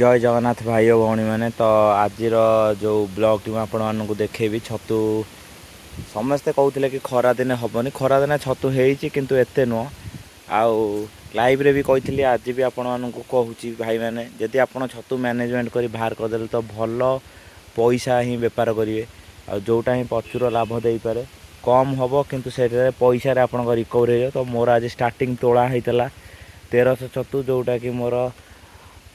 जय जगन्नाथ भाई और भौणी मैंने तो आज जो ब्लॉग टी आपण मानक देखेबी छतु समस्ते कहते कि खरा दिने हेनी खरा दिने छतु होती एते नुह आउ लाइव रे भी कही आज भी आपण मानक कहूँ भाई मैंने जदि आप छतु मैनेजमेंट कर बाहर करदे तो भल पैसा ही बेपार करेंगे आ जोटा ही प्रचुर लाभ दे पारे कम हम किंतु से पैसा आप रिकवर हो तो मोर आज स्टार्टिंग तोला होता 1300 छतु जोटा कि मोर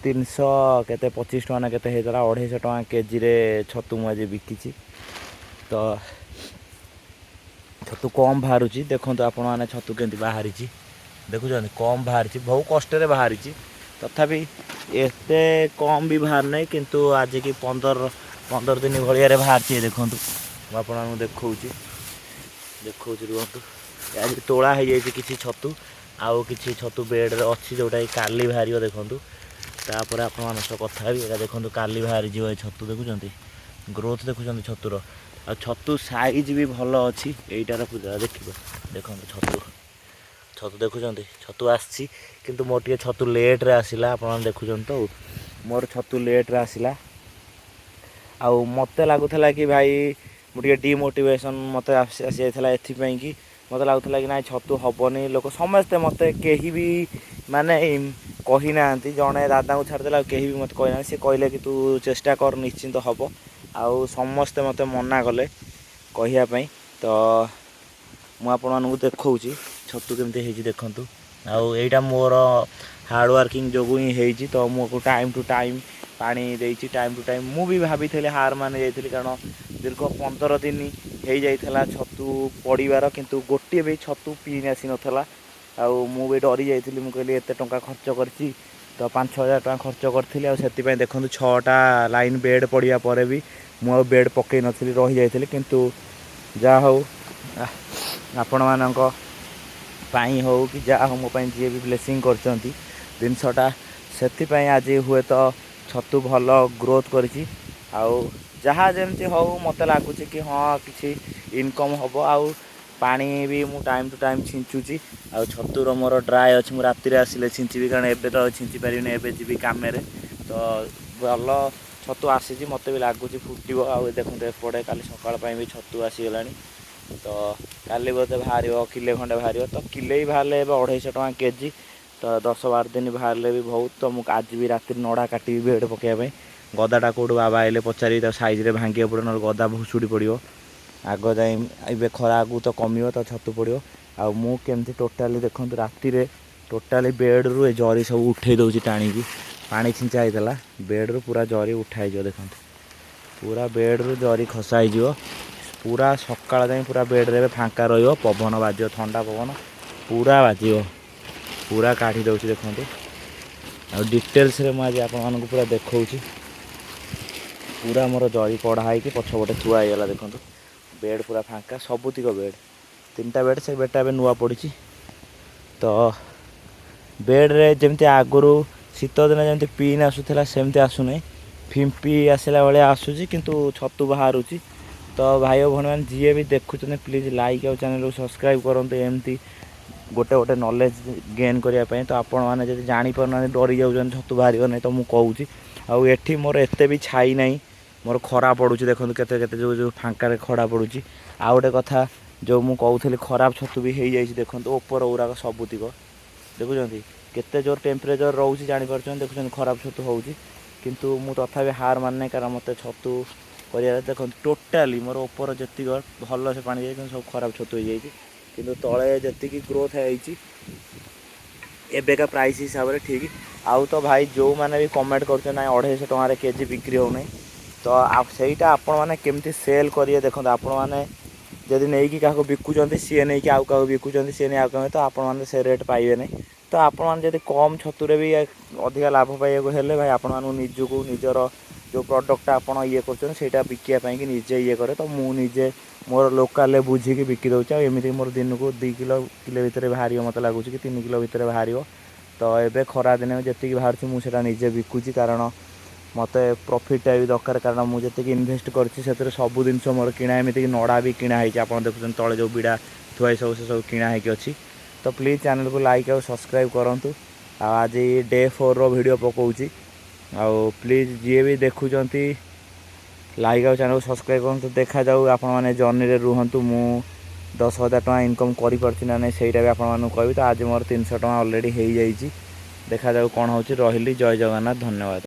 300 केते 25 टका ना केते होता 250 टका केजी रे छतु मुझे बिकी तो छतु कम बाहर देखो आपण मैंने छतु केमती बाहरी देखुं कम बाहर बहुत कष्ट बाहरी तथापि एते कम भी बाहर नहीं किंतु आज की 15 दिन भाया बाहर देखूँ मुझे देखा रुहतु आज तोला हो किसी छतु आउ किसी छतु बेड्रे अच्छी जोटा कि काली बाहर देखूँ तापर आप कथा भी देखो काली बाहरी जीव छतु देखुं ग्रोथ देखुं छतुर आ छतु साइज भी भल अच्छी यहीटार पूजा देखिए देखो छतु छतु देखुं छतु आसी किंतु मोर टे छतु लेट्रे आसला आप देखुं तो मोर छतु लेट्रे आसला आउ मत लगुला कि भाई मुझे डिमोटिवेशन मत आसी जाता एपाई कि मत लगुला कि ना छतु हेनी लोक समस्ते मत कहीं भी माने कही ना जड़े दादा को छाड़देला कहीं भी मत कहना सी कहले कि तू चेष्टा कर निश्चिंत हम आउ समस्ते मत मना कले कहवाई तो मुझे देखा छतु केमती देखूँ आउ यहाँ मोर हार्ड वर्किंग जो ही तो मुझे टाइम टू टाइम पानी देती टाइम टू टाइम मुझे भाभी हार मान जाइली कारण दीर्घ 15 दिन हो जाता छतु पड़ार किंतु गोटे भी छतु पी आसी नाला आउ मुझे डरी जाइली मुझे कहली एत टंका खर्च करती तो 5,000 टका खर्च करी से देखो 6टा लाइन बेड पड़ा पर भी मुझे बेड पकई नी रही जाइली किंतु जा हो आपण मानक पाई हो कि जा हो मो जी भी ब्लेसिंग कर जिनसटा से आज हुए तो छतु भल ग्रोथ करी जहाँ जमती हो मत लगुच कि हाँ किसी इनकम हम आउ पानी भी मु टाइम टू टाइम छिंचुची आ छतुर मोर ड्राए अच्छी मुझे राति आसिले छिंची कारण एबे तो छिंची पारि एबे जी कम तो भल छतु आसी मत भी लगुच फुटो आ देखते एपटे काली सकाल भी छतु आसीगला तो काली बोधे बाहर किले खंडे बाहर तो किले ही बाहर 250 टका केजी तो 10-12 दिन बाहर भी बहुत तो मुझे आज भी राति नड़ा काटी बेड पकड़ाई गदाटा कौट बाबा आए पचारि सैज्रे भांगे पड़ो ना गदा भुसुड़ी पड़ो आग जाए खरा आगू तो कम तो छतु पड़ो आ मुझे टोटाली देखो राति टोटाली बेड रु जरी सब उठे दूसरी टाणी पानी छिंचा होता बेड रु पूरा जरी उठाई देखते पूरा बेड रु जरी खसाई पूरा सकाळ जाए पूरा बेड रे फांका रही पवन बाज ठंडा पवन पूरा बाज पूरा काढ़ी दौर देखो आ डिटेल्स रे मुझे आपको पूरा देखा पूरा मोर जरी कढ़ाई पछपटे थुआ होगा देखो बेड पूरा फांका सबुतिक बेड 3टा बेड से बेडटा नुआ पड़ी तो बेड रे जमती आगुरी शीत दिन जमी पिन आसूला सेमती आसुना फिंपी आसला भाई आसूँ किंतु छतु बाहर तो भाई और भौणी मैंने जी भी देखुं प्लीज लाइक और चैनल को सब्सक्राइब करूँ एमती गोटे गोटे नॉलेज गेन करने तो आपण मैंने जब जापार डरी जाऊँ छतु बाहर नहीं तो मुझे कहूँ आउ एठी मोर एत भी छाई नहीं मोर खरा पड़ू देखो केते केते जो फांका खरा पड़ू आ गोटे कथा जो मुझे कहूली खराब छतु भी हो जाए देखो ओपर गुराक सबुतिक देखुं केते जोर टेम्परेचर रोचे जापार देखुं खराब छतु हो किंतु मु तथापि हार मानने कारण मत छतु कर देखो टोटाली मोर ऊपर जी भल से पानी जाए सब खराब छतु हो जाए कि तले जी ग्रोथ एबेका प्राइस हिसाब से ठीक आउ तो भाई जो मैंने भी कमेंट करते ना 250 टकर केजी बिक्री हो नहीं तो सहीटा आपण मैंने केमती सेल करिए देखो आपण मैंने जदि नहीं कि क्या बिकुंट सी नहीं कि आउ क्या बिकुंट सी नहीं आउ तो आपण मैंने से रेट पाइबे नहीं तो आपण मैंने जब कम छतुरे भी अधिका लाभ पाइबा भाई आपण मानू निजको निजर जो प्रडक्टा आपड़ ये कर बिकापी निजे ये करे तो मुझे मोर लोकाल बुझिकी बिकी दूसरी आमती मोर दिन को 2 किलो भितर बाहर मत लगुच कि 3 किलो भितर बाहर तो ये खरा दिन जी बाहर मुझे निजे बिकुची कारण मत प्रॉफिट भी दरकार कारण मुझे इन्वेस्ट कर सब जिन मोर किଣା एमती नड़ा भी किଣା आप देखुं तले जो बिड़ा थुआई सब से सब किଣା अच्छी तो प्लीज़ चैनल को लाइक और सब्सक्राइब करूँ आज डे 4 वीडियो पकाऊँ आउ प्लीज जी भी देखुंट लाइक आउ चैनल सब्सक्राइब करूँ। देखा जाऊ आपण मैंने जर्नी रे रुहतु मु 10,000 टका इनकम करना नहीं सहीटा भी आपको कहबी। तो आज मोर 300 टका अलरेडी हो जाइए। देखा जाऊ कौन होची। रही जय जगन्नाथ धन्यवाद।